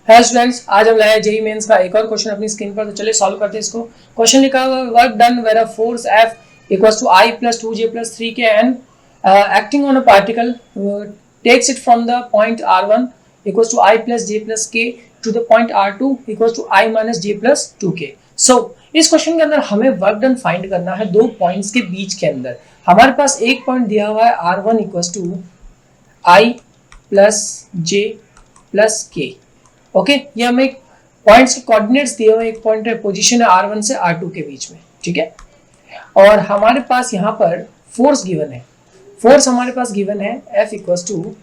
Hello students, आज हम लाए जेईई मेंस का एक और क्वेश्चन अपनी स्क्रीन पर। तो चलिए सॉल्व करते हैं इसको। क्वेश्चन लिखा हुआ है work done where a force F equals to I plus 2J plus 3K and acting on a particle takes it from the point R1 equals to I plus J plus K to the point R2 equals to I minus J plus 2K। So इस question के अंदर हमें work done find करना है दो points के बीच के अंदर। हमारे पास एक पॉइंट दिया हुआ है R1 equals to I plus J plus K। Okay, ये हमें पॉइंट्स के कोऑर्डिनेट्स दिए हुए, एक पॉइंट है पोजीशन है R1 से R2 के बीच में, ठीक है। और हमारे पास यहाँ पर फोर्स गिवन है। फोर्स हमारे पास गिवन है F equals to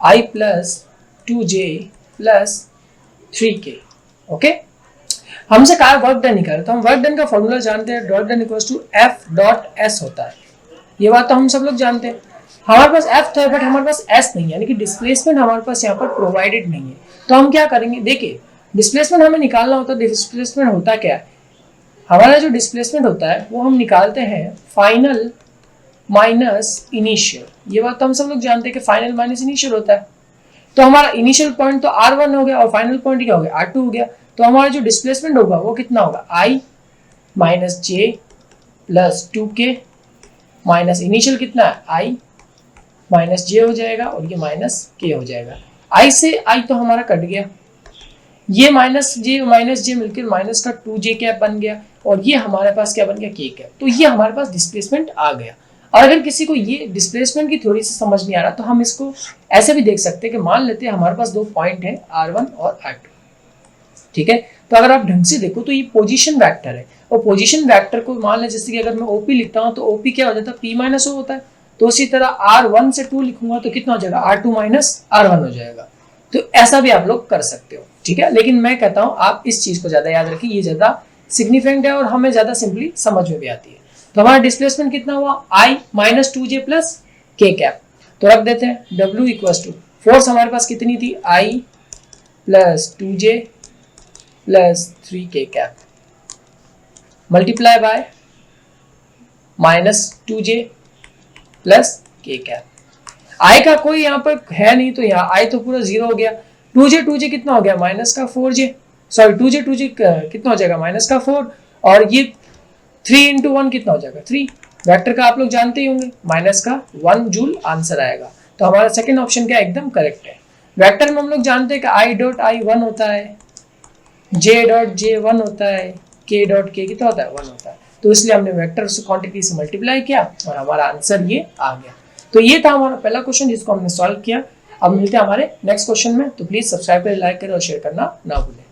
I plus 2J plus 3K। Okay, हमसे कहा वर्क डन निकाले, तो हम वर्क डन का फॉर्मूला जानते हैं। Work done equals to F dot S होता है, ये बात तो हम सब लोग जानते हैं। हमारे पास F था बट हमारे पास S नहीं है, यानी कि डिस्प्लेसमेंट हमारे पास यहाँ पर प्रोवाइडेड नहीं है। तो हम क्या करेंगे, देखिए डिस्प्लेसमेंट हमें निकालना होता है। डिस्प्लेसमेंट होता क्या है, हमारा जो डिस्प्लेसमेंट होता है वो हम निकालते हैं फाइनल माइनस इनिशियल। ये बात तो हम सब लोग जानते हैं कि फाइनल माइनस इनिशियल होता है। तो हमारा इनिशियल पॉइंट तो R1 हो गया और फाइनल पॉइंट क्या हो गया, R2 हो गया। तो हमारा जो डिस्प्लेसमेंट होगा वो कितना होगा, I minus J plus 2K minus initial कितना है, I माइनस J हो जाएगा और ये माइनस K हो जाएगा। I से I तो हमारा कट गया, ये माइनस J मिलकर माइनस का 2J कैप बन गया और ये हमारे पास क्या बन गया, K कैप। तो ये हमारे पास डिस्प्लेसमेंट आ गया। और अगर किसी को ये डिस्प्लेसमेंट की थ्योरी से समझ नहीं आ रहा तो हम इसको ऐसे भी देख सकते हैं कि मान लेते हैं हमारे पास दो पॉइंट है R1 और R2, ठीक है। तो अगर आप ढंग से देखो तो ये पोजीशन वेक्टर है और पोजीशन वेक्टर को मान लें जैसे कि अगर मैं OP लिखता हूँ तो OP क्या हो जाता है, P माइनस O होता है। तो उसी तरह R1 से 2 लिखूंगा तो कितना हो जाएगा, R2 माइनस R1 हो जाएगा। तो ऐसा भी आप लोग कर सकते हो, ठीक है। लेकिन मैं कहता हूं आप इस चीज को ज्यादा याद रखिए, ये ज्यादा सिग्निफिकेंट है और हमें ज्यादा सिंपली समझ में भी आती है। तो हमारा डिस्प्लेसमेंट कितना हुआ, I minus 2J plus K cap. तो रख देते हैं W इक्वल्स टू फोर्स हमारे पास कितनी थी, I plus 2J plus 3K cap multiply by minus 2J plus K cap. I का कोई यहाँ पर है नहीं तो यहाँ I तो पूरा 0 हो गया। 2J कितना हो गया, माइनस का 4J, सॉरी 2J कितना हो जाएगा, माइनस का 4। और ये 3 इंटू 1 कितना हो जाएगा, 3। वेक्टर का आप लोग जानते ही होंगे, माइनस का 1 जूल आंसर आएगा। तो हमारा सेकंड ऑप्शन क्या एकदम करेक्ट है। वेक्टर में हम लोग जानते हैं कि I डॉट I 1 होता है, J डॉट J 1 होता है, K डॉट K कितना होता है, 1 होता है। तो इसलिए हमने वेक्टर से क्वांटिटी से मल्टीप्लाई किया और हमारा आंसर ये आ गया। तो ये था हमारा पहला क्वेश्चन जिसको हमने सॉल्व किया। अब मिलते हैं हमारे नेक्स्ट क्वेश्चन में। तो प्लीज सब्सक्राइब करें, लाइक करें और शेयर करना ना भूलें।